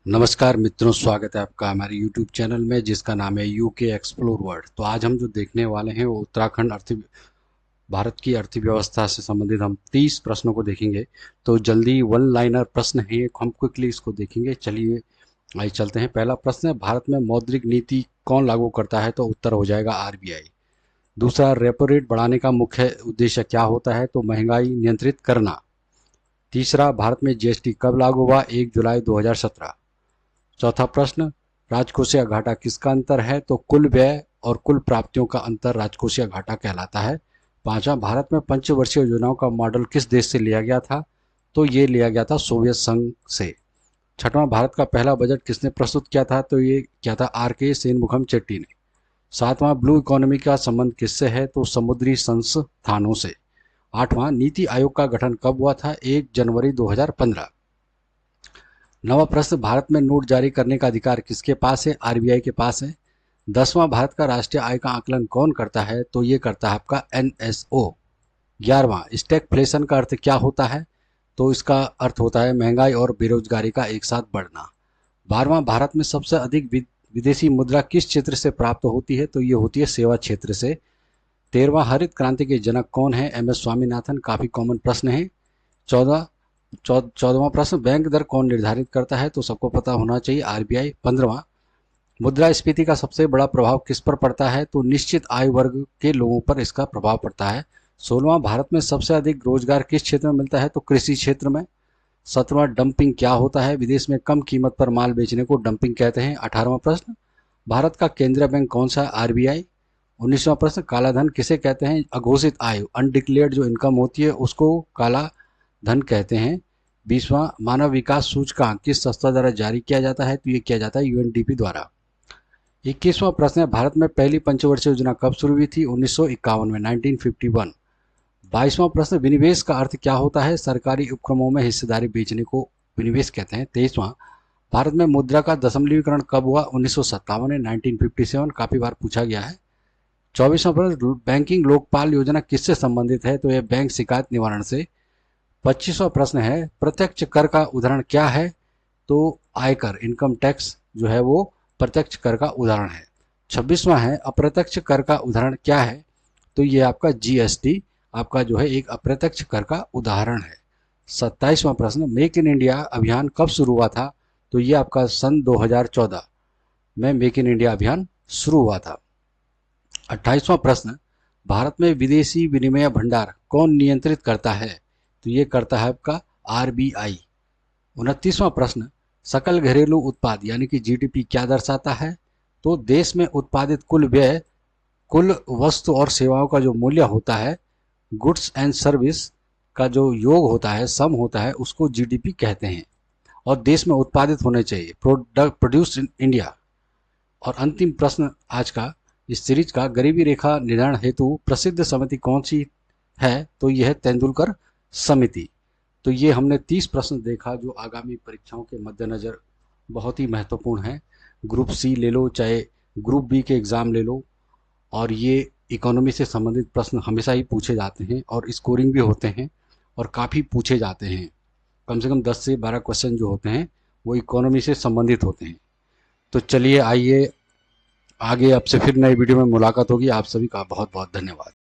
नमस्कार मित्रों, स्वागत है आपका हमारे YouTube चैनल में जिसका नाम है यूके एक्सप्लोर वर्ल्ड। तो आज हम जो देखने वाले हैं वो उत्तराखंड भारत की अर्थव्यवस्था से संबंधित हम 30 प्रश्नों को देखेंगे। तो जल्दी वन लाइनर प्रश्न है, हम क्विकली इसको देखेंगे। चलिए आइए चलते हैं। पहला प्रश्न है, भारत में मौद्रिक नीति कौन लागू करता है? तो उत्तर हो जाएगा आरबीआई। दूसरा, रेपो रेट बढ़ाने का मुख्य उद्देश्य क्या होता है? तो महंगाई नियंत्रित करना। तीसरा, भारत में जीएसटी कब लागू हुआ? 1 जुलाई 2017। चौथा प्रश्न, राजकोषीय घाटा किसका अंतर है? तो कुल व्यय और कुल प्राप्तियों का अंतर राजकोषीय घाटा कहलाता है। पांचवा, भारत में पंचवर्षीय योजनाओं का मॉडल किस देश से लिया गया था? तो ये लिया गया था सोवियत संघ से। छठवां, भारत का पहला बजट किसने प्रस्तुत किया था? तो ये किया था आर के सेनमुखम चेट्टी ने। सातवां, ब्लू इकोनॉमी का संबंध किससे है? तो समुद्री संस्थानों से। आठवां, नीति आयोग का गठन कब हुआ था? 1 जनवरी 2015। नवा प्रश्न, भारत में नोट जारी करने का अधिकार किसके पास है? आरबीआई के पास है। 10वां, भारत का राष्ट्रीय आय का आकलन कौन करता है? तो ये करता है आपका एनएसओ। 11वां, स्टैगफ्लेशन का अर्थ क्या होता है? तो इसका अर्थ होता है महंगाई और बेरोजगारी का एक साथ बढ़ना। 12वां, भारत में सबसे अधिक विदेशी मुद्रा किस क्षेत्र से प्राप्त होती है? तो ये होती है सेवा क्षेत्र से। 13वां, हरित क्रांति के जनक कौन है? M S Swaminathan. काफी कॉमन प्रश्न है। 14वां प्रश्न, बैंक दर कौन निर्धारित करता है? तो सबको पता होना चाहिए, आरबीआई। 15वां, मुद्रास्फीति का सबसे बड़ा प्रभाव किस पर पड़ता है? तो निश्चित आयु वर्ग के लोगों पर इसका प्रभाव पड़ता है। 16वां, भारत में सबसे अधिक रोजगार किस क्षेत्र में मिलता है? तो कृषि क्षेत्र में। 17वां, डंपिंग क्या होता है? विदेश में कम कीमत पर माल बेचने को डंपिंग कहते हैं। 18वां प्रश्न, भारत का केंद्रीय बैंक कौन सा है? आरबीआई। 19वां प्रश्न, काला धन किसे कहते हैं? अघोषित आय, अनडिक्लेयर्ड जो इनकम होती है उसको काला धन कहते हैं। 20वां, मानव विकास सूचकांक किस संस्था द्वारा जारी किया जाता है? तो ये किया जाता है यूएनडीपी द्वारा। 21वां प्रश्न है, भारत में पहली पंचवर्षीय योजना कब शुरू हुई थी? 1951 में, 1951। 22वां प्रश्न, विनिवेश का अर्थ क्या होता है? सरकारी उपक्रमों में हिस्सेदारी बेचने को विनिवेश कहते हैं। 23वां, भारत में मुद्रा का दशमलवीकरण कब हुआ? 1957 में, 1957। काफी बार पूछा गया है। 24वां प्रश्न, बैंकिंग लोकपाल योजना किससे संबंधित है? तो यह बैंक शिकायत निवारण से। 25वां प्रश्न है, प्रत्यक्ष कर का उदाहरण क्या है? तो आयकर, इनकम टैक्स जो है वो प्रत्यक्ष कर का उदाहरण है। 26वां है, अप्रत्यक्ष कर का उदाहरण क्या है? तो ये आपका जीएसटी आपका जो है एक अप्रत्यक्ष कर का उदाहरण है। 27वां प्रश्न, मेक इन इंडिया अभियान कब शुरू हुआ था? तो ये आपका सन 2014 में मेक इन इंडिया अभियान शुरू हुआ था। 28वां प्रश्न, भारत में विदेशी विनिमय भंडार कौन नियंत्रित करता है? तो ये करता है आपका आरबीआई। 29वां प्रश्न, सकल घरेलू उत्पाद यानी कि जीडीपी क्या दर्शाता है? तो देश में उत्पादित कुल व्यय, कुल वस्तु और सेवाओं का जो मूल्य होता है, गुड्स एंड सर्विस का जो योग होता है, सम होता है, उसको जीडीपी कहते हैं। और देश में उत्पादित होने चाहिए, प्रोड्यूस्ड इन इंडिया। और अंतिम प्रश्न आज का इस सीरीज का, गरीबी रेखा निर्धारण हेतु प्रसिद्ध समिति कौन सी है? तो यह है तेंदुलकर समिति। तो ये हमने 30 प्रश्न देखा जो आगामी परीक्षाओं के मद्देनज़र बहुत ही महत्वपूर्ण है। ग्रुप सी ले लो चाहे ग्रुप बी के एग्ज़ाम ले लो, और ये इकोनॉमी से संबंधित प्रश्न हमेशा ही पूछे जाते हैं और स्कोरिंग भी होते हैं और काफ़ी पूछे जाते हैं। कम से कम 10 से 12 क्वेश्चन जो होते हैं वो इकोनॉमी से संबंधित होते हैं। तो चलिए आइए आगे आपसे फिर नई वीडियो में मुलाकात होगी। आप सभी का बहुत बहुत धन्यवाद।